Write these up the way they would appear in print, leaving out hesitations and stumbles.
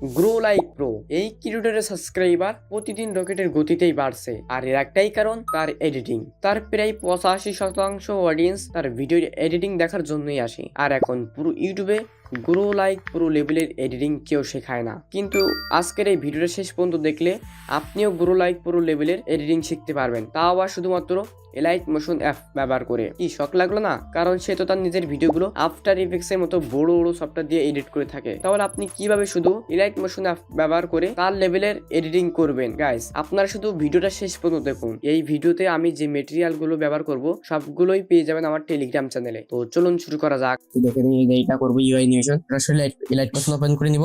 Grow like pro এই ক্রিয়েটরের subscriber প্রতিদিন রকেটের গতিতেই বাড়ছে, আর এর একটাই কারণ তার এডিটিং। তার প্রায় 85% অডিয়েন্স তার ভিডিও এডিটিং দেখার জন্যই আসে। আর এখন পুরো ইউটিউবে গ্রো লাইক প্রো লেভেলের এডিটিং কেউ শেখায় না, কিন্তু আজকের এই ভিডিওটা শেষ পর্যন্ত দেখলে আপনিও গ্রো লাইক প্রো লেভেলের এডিটিং শিখতে পারবেন, তাও আবার শুধুমাত্র এলাইট মোশন অ্যাপ ব্যবহার করে। কি শখ লাগলো না? কারণ সে তো তার নিজের ভিডিওগুলো আফটার ইফেক্টস এর মতো বড় বড় সফটওয়্যার দিয়ে এডিট করে থাকে। তাহলে আপনি কিভাবে শুধু এলাইট মোশন অ্যাপ ব্যবহার করে তার লেভেলের এডিটিং করবেন? গাইস, আপনারা শুধু ভিডিওটা শেষ পর্যন্ত দেখুন। এই ভিডিওতে আমি যে মেটেরিয়াল গুলো ব্যবহার করব সবগুলোই পেয়ে যাবেন আমার টেলিগ্রাম চ্যানেলে। তো চলুন শুরু করা যাক। দেখে নিই এইটা করবো ইউআই অ্যানিমেশন। আসলে এলাইট মোশন ওপেন করে নিব,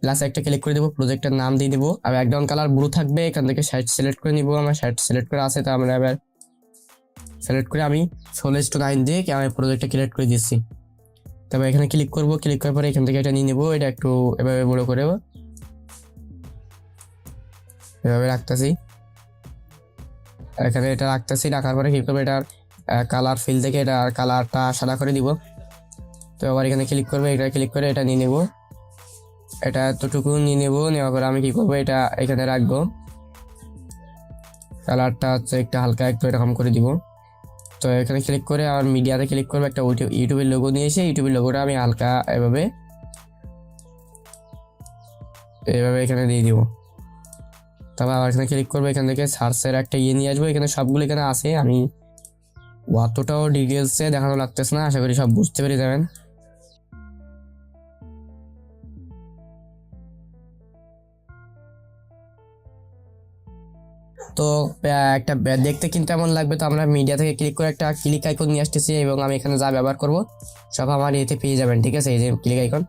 প্লাস একটা ক্লিক করে দেবো, প্রজেক্টের নাম দিয়ে দিব, আর ব্যাকগ্রাউন্ড কালার ব্লু থাকবে। এখান থেকে সাইড সিলেক্ট করে নিব। আমার সাইড সিলেক্ট করা আছে, তা আমরা এবার সিলেক্ট করে আমি 16:9 দিয়ে আমি প্রজেক্টটা ক্রিয়েট করে দিচ্ছি। তবে এখানে ক্লিক করব, ক্লিক করার পরে এখান থেকে এটা নিয়ে নেব। এটা একটু এভাবে বড় করে এভাবে রাখতেছি। এখানে এটা রাখতেছি, রাখার পরে কি করবো, এটার কালার ফিল থেকে এটা কালারটা সাদা করে দিব। তো আবার এখানে ক্লিক করবো, এটা ক্লিক করে এটা নিয়ে নেব, এটা এতটুকু নিয়ে নেব। নেওয়ার পরে আমি কি করবো, এটা এখানে রাখবো। কালারটা হচ্ছে একটু হালকা একটু এরকম করে দিব। তো এখানে ক্লিক করে আমার মিডিয়াতে ক্লিক করবো, একটা ইউটিউবের লোগো নিয়ে এসে ইউটিউবের লোগোটা আমি হালকা এভাবে এখানে দিয়ে দিব। তারপর আবার এখানে ক্লিক করবো, এখান থেকে সার্চের একটা নিয়ে আসবো। এখানে সবগুলো এখানে আছে, আমি অতটাও ডিটেলসে দেখানো লাগতেছে না, আশা করি সব বুঝতে পেরে যাবেন। তো একটা দেখতে কিন্তু এমন লাগবে। তো আমরা মিডিয়া থেকে ক্লিক করে একটা ক্লিক আইকন নিয়ে আসতেছি, এবং আমি এখানে যা ব্যবহার করব সব আমার এতে পেয়ে যাবেন, ঠিক আছে? এই যে ক্লিক আইকন।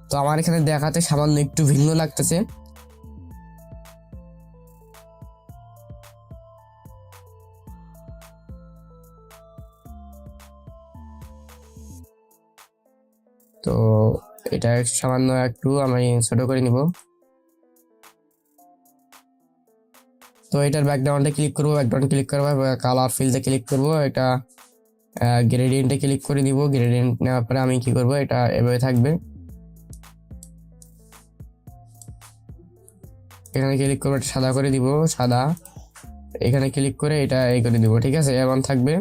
তো আমার এখানে দেখাতে সামান্য একটু ভিন্ন লাগতেছে। তো এটা সামান্য একটু আমি ছোট করে নিব। তো এটার ব্যাকগ্রাউন্ডে ক্লিক করবো, ব্যাকগ্রাউন্ড ক্লিক করবো, কালার ফিল্ডে ক্লিক করবো, এটা গ্রেডিয়েন্টে ক্লিক করে দিব। গ্রেডিয়েন্ট নেওয়ার পরে আমি কি করব, এটা এভাবে থাকবে। এখানে ক্লিক করবো, এটা সাদা করে দিব, সাদা। এখানে ক্লিক করে এটা এই করে দিব, ঠিক আছে? এমন থাকবে।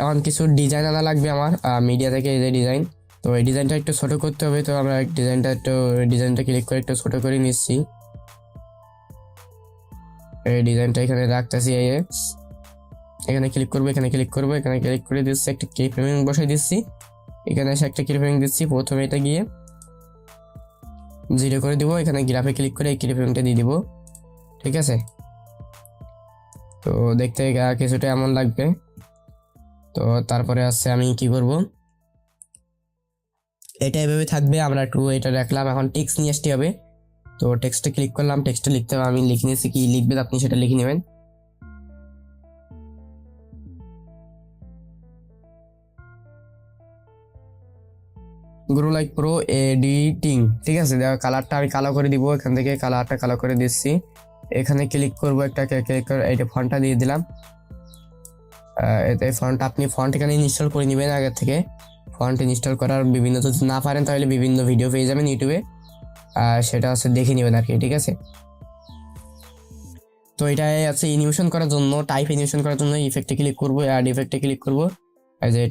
এখন কিছু ডিজাইন আনা লাগবে আমার মিডিয়া থেকে, এই যে ডিজাইন। তো এই ডিজাইনটা একটু ছোট করতে হবে, তো আমরা ডিজাইনটা ক্লিক করে একটু ছোট করে নিচ্ছি। এই ডিজাইনটা এখানে রাখতেছি। এখানে ক্লিক করবো, এখানে ক্লিক করবো, এখানে ক্লিক করে দিচ্ছি, একটা কি ফ্রেমিং বসাই দিচ্ছি। এখানে এসে একটা কি ফ্রেমিং দিচ্ছি। প্রথমে এটা গিয়ে 0 করে দিব, এখানে গ্রাফে ক্লিক করে এই কি ফ্রেমিংটা দিয়ে দিব, ঠিক আছে? তো দেখতে কিছুটা এমন লাগবে। তো তারপরে আসছে আমি কি করব, এটা এভাবে থাকবে। আমরা একটু এটা রাখলাম, এখন টেক্সট নিয়ে আসতে হবে। তো টেক্সটে ক্লিক করলাম, টেক্সটে লিখতে হবে। আমি লিখে নিয়েছি, কি লিখবেন আপনি সেটা লিখে নেবেন। গ্রো লাইক প্রো এডিটিং, ঠিক আছে? কালারটা আমি কালো করে দিব, এখান থেকে কালারটা কালো করে দিচ্ছি। এখানে ক্লিক করব, একটা ক্লিক করে এইটা ফন্টটা দিয়ে দিলাম। এই ফন্ট আপনি ফন্ট এখানে ইনস্টল করে নেবেন আগে থেকে। ফন্ট ইনস্টল করার বিভিন্ন, যদি না পারেন তাহলে বিভিন্ন ভিডিও পেয়ে যাবেন ইউটিউবে, সেটা হচ্ছে দেখে নেবেন আর কি, ঠিক আছে? তো এটা আছে অ্যানিমেশন করার জন্য, টাইপ অ্যানিমেশন করার জন্য ইফেক্টে ক্লিক করব, অ্যাড ইফেক্টে ক্লিক করব, এই যে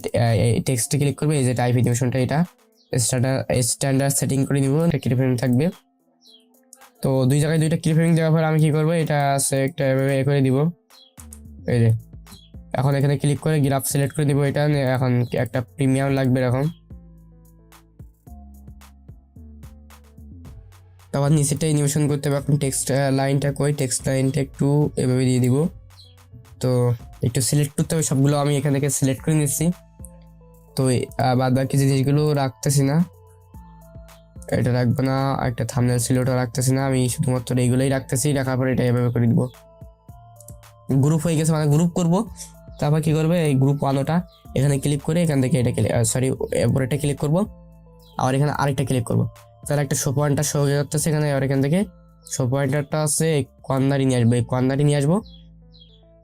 টেক্সটে ক্লিক করব, এই যে টাইপ অ্যানিমেশনটা, এটা স্ট্যান্ডার্ড সেটিং করে নিব, এটা কিফ্রেম থাকবে। তো দুই জায়গায় দুইটা কিফ্রেম দেওয়ার পর আমি কি করব, এটা আছে একটা এভাবে করে দিব। এই যে এখন এখানে ক্লিক করে গ্রাফ সিলেক্ট করে দিব। এটা এখন একটা প্রিমিয়াম লাগবে এরকম। তারপর নিচেটা অ্যানিমেশন করতে হবে। এখন টেক্সট লাইনটা কই, টেক্সট লাইনটা একটু এভাবে দিয়ে দিব। তো একটু সিলেক্ট করতে হবে সবগুলো, আমি এখান থেকে সিলেক্ট করে নিচ্ছি। তো বাদ বাকি জিনিসগুলো রাখতেছি না, এটা রাখবো না। একটা থাম্বনেল ছিল, ওটা রাখতেছি না, আমি শুধুমাত্র এইগুলোই রাখতেছি। রাখার পর এটা এভাবে করে দিব। গ্রুপ হয়ে গেছে, মানে গ্রুপ করব। তারপর কি করবে, এই গ্রুপ 1 ওটা এখানে ক্লিক করে এখান থেকে এটা সরি এরপর এটা ক্লিক করব, আবার এখানে আরেকটা ক্লিক করব। তাহলে একটা শো পয়েন্টার শো হয়ে যাচ্ছে এখানে। আর এখান থেকে শো পয়েন্টারটা আছে কর্নারে নিয়ে আসবো, এই কর্নারে নিয়ে আসবো।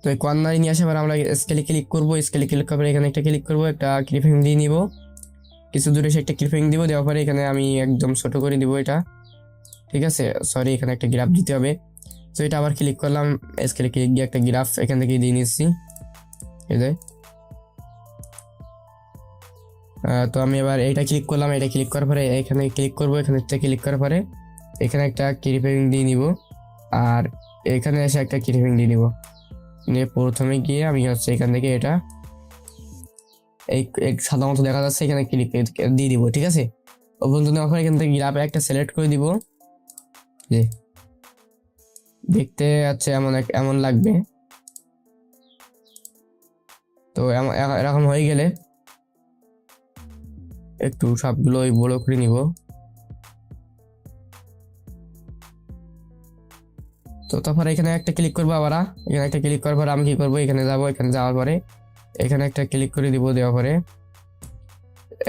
তো এই কর্নারে নিয়ে আসে আবার আমরা স্কেলে ক্লিক করবো, স্কেলে ক্লিক করে এখানে একটা ক্লিক করবো, একটা ক্লিপিং দিয়ে নিব। কিছু দূরে এসে একটা ক্লিপিং দিব, দেওয়ার পরে এখানে আমি একদম ছোট করে দিব এটা, ঠিক আছে। সরি, এখানে একটা গ্রাফ দিতে হবে। তো এটা আবার ক্লিক করলাম, স্কেলে ক্লিক দিয়ে একটা গ্রাফ এখান থেকে দিয়ে নিচ্ছি, এই যে। তো আমি এবার এটা ক্লিক করলাম, এটা ক্লিক করার পরে এখানে ক্লিক করবো, এখানে ক্লিক করার পরে এখানে একটা ক্লিপিং দিয়ে নিব, আর এখানে এসে একটা ক্লিপিং দিয়ে নিব, নিয়ে প্রথমে গিয়ে আমি হচ্ছে এখান থেকে এটা এই সাদা মতো দেখা যাচ্ছে, এখানে ক্লিক দিয়ে দিব, ঠিক আছে। বন্ধু নেওয়ার পরে এখান থেকে গ্রাফে একটা সিলেক্ট করে দিব, যে দেখতে আছে এমন লাগবে। তো এরকম হয়ে গেলে একটু সবগুলো বড় করে নিব। তো তারপরে এখানে একটা ক্লিক করবো, আবার এখানে একটা ক্লিক করার পরে আমি কি করবো, এখানে যাব, এখানে যাওয়ার পরে এখানে একটা ক্লিক করে দিব, দেওয়ার পরে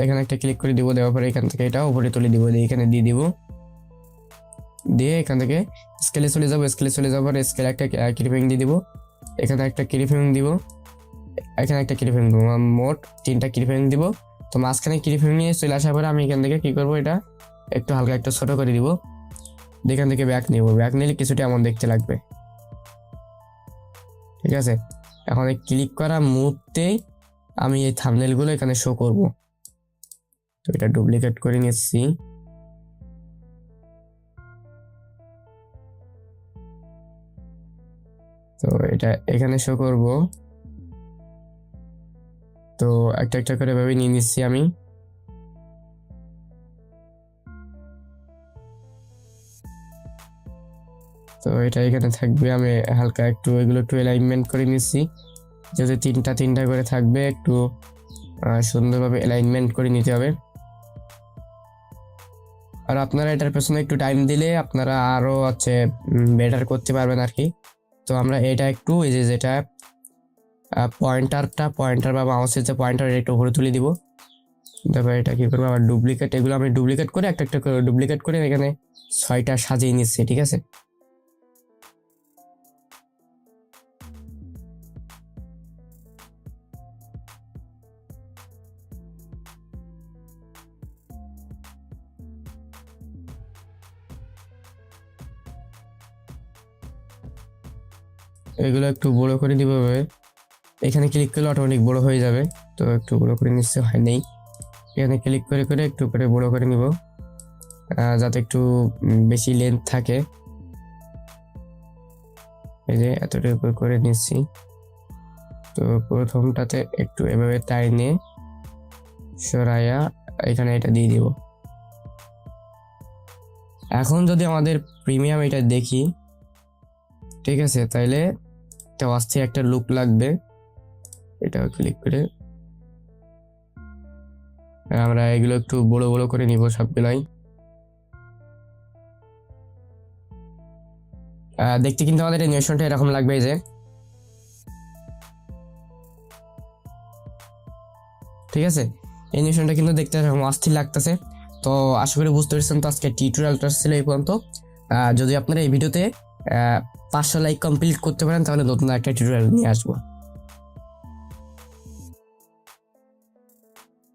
এখানে একটা ক্লিক করে দিব, দেওয়ার পরে এখান থেকে এটা উপরে তুলে দিব, এখানে দিয়ে দিব, দিয়ে এখান থেকে স্কেলে চলে যাবো, স্কেলে চলে যাওয়ার পরে স্কেলে একটা ক্লিপিং দিয়ে দিব, এখানে একটা ক্লিপিং দিব, এখানে একটা ক্লিপিং দিব, মোট 3টা ক্লিপিং দিব। তো মাঝখানে ক্লিপিং নিয়ে চলে আসার পরে আমি এখান থেকে কি করবো, এটা একটু হালকা একটা ছোট করে দিব, এখান থেকে ব্যাক নিব, ব্যাক নিলে কিছুটা এমন দেখতে লাগবে, ঠিক আছে। এখন এই ক্লিক করা মুহূর্তেই আমি এই থাম্বনেলগুলো এখানে শো করব। তো এটা ডুপ্লিকেট করে নিচ্ছি, তো এটা এখানে শো করব। তো একটা একটা করে ভাবে নিয়ে নিচ্ছি আমি। তো এটা এখানে থাকবে, আমি হালকা একটু এগুলো একটু অ্যালাইনমেন্ট করে নিচ্ছি, যেহেতু 3টা করে থাকবে, একটু সুন্দরভাবে অ্যালাইনমেন্ট করে নিতে হবে। আর আপনারা এটার পেছনে একটু টাইম দিলে আপনারা আরো হচ্ছে বেটার করতে পারবেন আর কি। তো আমরা এটা একটু এই যে যেটা পয়েন্টার বা মাউসের যে পয়েন্টার একটু উপরে তুলে দিব, তারপর এটা কি করবো, আবার ডুপ্লিকেট, এগুলো আমি ডুপ্লিকেট করে একটা একটা করে ডুপ্লিকেট করে এখানে 6টা সাজিয়ে নিচ্ছি, ঠিক আছে। এগুলো একটু বড় করে দিব, এখানে ক্লিক করলে অটোমেটিক বড় হয়ে যাবে। তো একটু বড় করে নিচ্ছে, হয় নেই, এখানে ক্লিক করে করে একটু করে বড় করে নিব, যাতে একটু বেশি লেন্থ থাকে। এই যে এতটুকু করে নিচ্ছি। তো প্রথমটাতে একটু এভাবে তাই নিয়ে সরাইয়া এখানে এটা দিয়ে দিব। এখন যদি আমাদের প্রিমিয়াম এটা দেখি, ঠিক আছে, তাইলে এটা অস্থির একটা লুক লাগবে। এটাও ক্লিক করে আমরা এগুলো একটু বড় বড় করে নিব সবগুলাই। দেখতে কিন্তু আমাদের অ্যানিমেশনটা এরকম লাগবে, যে ঠিক আছে, অ্যানিমেশনটা কিন্তু দেখতে এরকম অস্থির লাগতেছে। তো আশা করি বুঝতে পেরেছেন। তো আজকে টিউটোরিয়ালটা ছিল এই পর্যন্ত। যদি আপনারা এই ভিডিওতে 500 লাইক কমপ্লিট করতে পারেন, তাহলে নতুন একটা টিউটোরিয়াল নিয়ে আসবো।